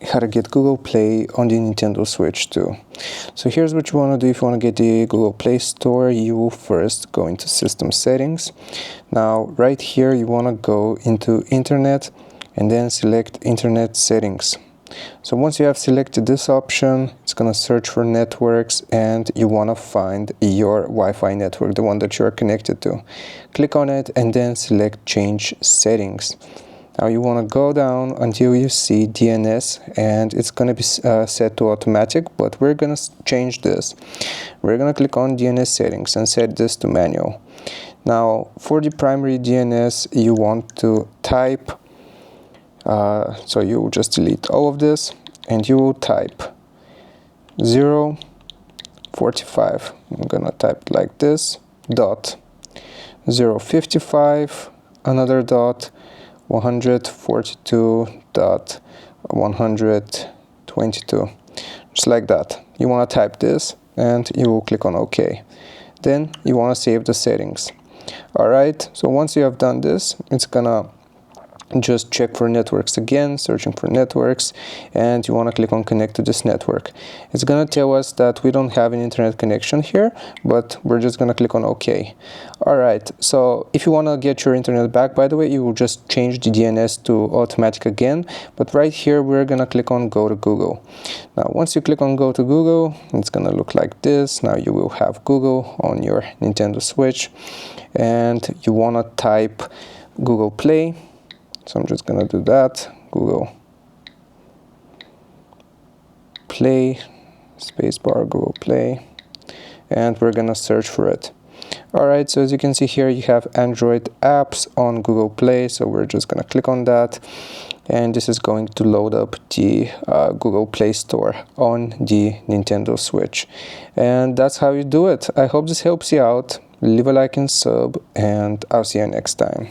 how to get Google Play on the Nintendo Switch too. So here's what you want to do. If you want to get the Google Play Store, you will first go into System Settings. Now right here you want to go into Internet and then select Internet Settings. So once you have selected this option, it's going to search for networks and you want to find your Wi-Fi network, the one that you are connected to. Click on it and then select Change Settings. Now you want to go down until you see DNS, and it's going to be set to automatic, but we're going to change this. We're going to click on DNS Settings and set this to manual. Now for the primary DNS, you want to type so you will just delete all of this and you will type 045. I'm gonna type it like this, dot 055, another dot 142.122, just like that. You want to type this and you will click on OK. Then you want to save the settings. Alright, so once you have done this, it's gonna just check for networks again, searching for networks, and you want to click on connect to this network. It's going to tell us that we don't have an internet connection here, but we're just going to click on OK. Alright, so if you want to get your internet back, by the way, you will just change the DNS to automatic again, but right here we're going to click on go to Google. Now once you click on go to Google, it's going to look like this. Now you will have Google on your Nintendo Switch and you want to type Google Play. So I'm just gonna do that, Google Play, spacebar, Google Play, and we're gonna search for it. Alright, so as you can see here, you have Android apps on Google Play, so we're just gonna click on that, and this is going to load up the Google Play Store on the Nintendo Switch. And that's how you do it. I hope this helps you out. Leave a like and sub, and I'll see you next time.